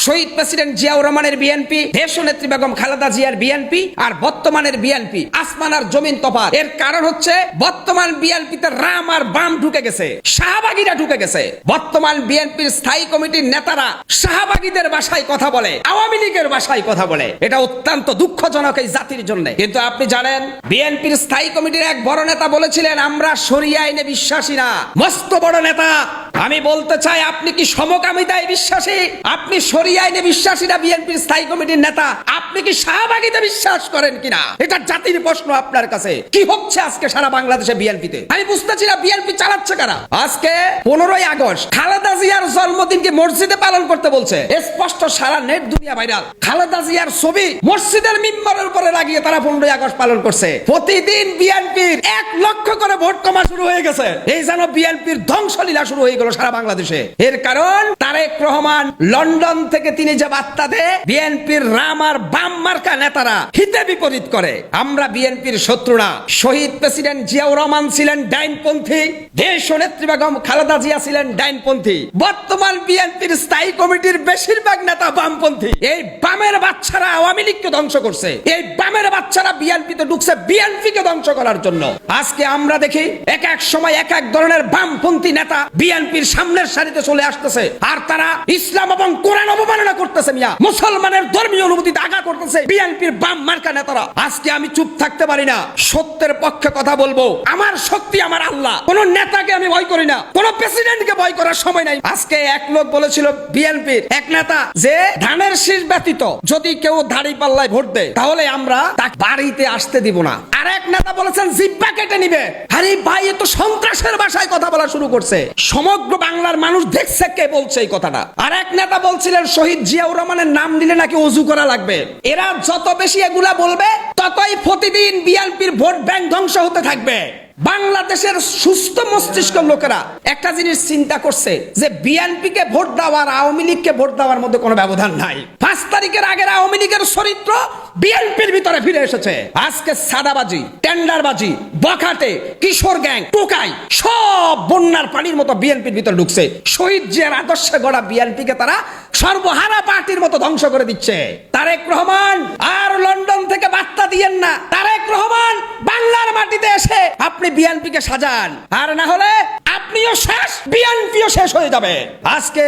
শহীদ president Ziaur রহমানের BNP, দেশনেত্রী বেগম খালেদা জিয়ার বিএনপি আর বর্তমানের বিএনপি আসমান আর জমিন তফাৎ। এর কারণ হচ্ছে বর্তমান বিএনপিতে রাম আর বাম ঢুকে গেছে, শাহবাগীরা ঢুকে গেছে। বর্তমান বিএনপির স্থায়ী কমিটির নেতারা শাহবাগীদের ভাষায় কথা বলে, আওয়ামী লীগের ভাষায় কথা বলে। এটা অত্যন্ত দুঃখজনক এই জাতির জন্য। কিন্তু আপনি জানেন, বিএনপির স্থায়ী কমিটির এক বড় নেতা বলেছিলেন, আমরা শরিয়া আইনে বিশ্বাসী না। মস্ত বড় নেতা। আমি বলতে চাই, আপনি কি সমকামিতায় বিশ্বাসী? আপনি শরিয়া আইনে বিশ্বাসী না? বিএনপির স্থায়ী কমিটির নেতা, আপনি কি শাহবাগীতে বিশ্বাস করেন কিনা? এটা জাতির প্রশ্ন আপনার কাছে। কি হচ্ছে আজকে সারা বাংলাদেশে বিএনপিতে? আমি বুঝতেছি না বিএনপি চালাচ্ছে কারা। আজকে 15ই আগস্ট খালেদা জিয়ার জন্মদিনকে মসজিদে পালন করতে বলছে, স্পষ্ট সারা নেট দুনিয়া ভাইরাল। খালেদা জিয়ার ছবি মসজিদের মিম্বরের উপরে লাগিয়ে তারা 15ই আগস্ট পালন করছে। প্রতিদিন বিএনপির 1 লক্ষ করে ভোট কমা শুরু হয়ে গেছে। এই যেন বিএনপির ধ্বংসলীলা শুরু হয়ে গেল সারা বাংলাদেশে। এর কারণ তারেক রহমান লন্ডন থেকে তিনি যে বার্তা দেয়, বিএনপির রাম আর বাম মার্কা নেতারা হিতে বিপরীত করে। আমরা বিএনপির শত্রু না। শহীদ প্রেসিডেন্ট জিয়াউর রহমান ছিলেন ডাইনপন্থী, দেশনেত্রী বেগম খালেদা জিয়া ছিলেন ডাইনপন্থী। বর্তমান বিএনপির স্থায়ী কমিটির বেশিরভাগ নেতা বামপন্থী। এই বামের বাচ্চারা আওয়ামী লীগকে ধ্বংস করছে। এই বামের বাচ্চারা বিএনপিতে ঢুকছে বিএনপিকে ধ্বংস করার জন্য। আজকে আমরা দেখি এক এক সময় এক এক ধরনের বামপন্থী নেতা বিএনপির সামনের সারিতে চলে আসতেছে, আর তারা ইসলাম এবং কোরআন অবমাননা করতেছে। মিয়া, মুসলমানের ধর্মীয় অনুভূতিতে আঘাত করতেছে বিএনপির বাম মার্কা নেতারা। আজকে আমি চুপ থাকতে পারি না, সত্যের পক্ষে কথা বলবো। আমার শক্তি আমার আল্লাহ। কোন নেতাকে আমি ভয় করি না, কোন প্রেসিডেন্টকে ভয় করার সময় নাই। আজকে এক লোক বলেছিল, বিএনপির এক নেতা, যে ধানের শীষ ব্যতীত যদি কেউ দাড়ি পাল্লায় ভোট দেয় তাহলে আমরা তাকে বাড়িতে আসতে দিব না। আর এক নেতা বলেছেন জিব্বা কেটে নিবে। আরে ভাই, এ তো সন্ত্রাসের ভাষায় কথা বলা শুরু করছে। সমগ্র বাংলার মানুষ দেখছে কে বলছে এই কথাটা। আর এক নেতা বলছিলেন শহীদ জিয়াউর রহমানের নাম দিলে নাকি ওযু করা লাগবে। এরা যত বেশি এগুলা বলবে, ততই প্রতিদিন বিএনপির ভোট ব্যাংক ধ্বংস হতে থাকবে। বাংলাদেশের সুস্থ মস্তিষ্ক লোকেরা একটা জিনিস চিন্তা করছে যে বিএনপিকে ভোট দেওয়ার আওয়ামী লীগকে ভোট দেওয়ার মধ্যে কোনো ব্যবধান নাই। 5 তারিখের আগের আওয়ামী লীগের চরিত্র বিএনপির ভিতরে ফিরে এসেছে। আজকে সাদাবাজি, টেন্ডারবাজি, বখাটে, কিশোর গ্যাং, টোকাই সব বন্যার পানির মতো বিএনপির ভিতরে ঢুকছে। শহীদ জিয়ার আদর্শে গড়া বিএনপিকে তারা সর্বহারা পার্টির মতো ধ্বংস করে দিচ্ছে। তারেক রহমান আর লন্ডন থেকে বার্তা দিয়েন না। তারেক রহমান বাংলার মাটিতে এসে আপনি বিএনপিকে সাজান, আর না হলে আপনিও শেষ, বিএনপিও শেষ হয়ে যাবে। আজকে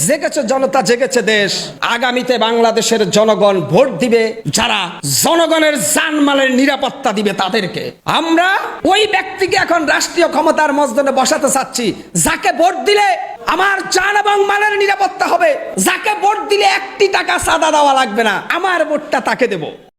জেগেছে জনতা, জেগেছে দেশ। আগামীতে বাংলাদেশের জনগণ ভোট দিবে যারা জনগণের জানমালের নিরাপত্তা দিবে তাদেরকে। আমরা ওই ব্যক্তিকে এখন রাষ্ট্রীয় ক্ষমতার মসনদে বসাতে চাচ্ছি, যাকে ভোট দিলে আমার জান এবং মালের নিরাপত্তা হবে, যাকে ভোট দিলে 1 টাকা চাঁদা দেওয়া লাগবে না, আমার ভোটটা তাকে দেব।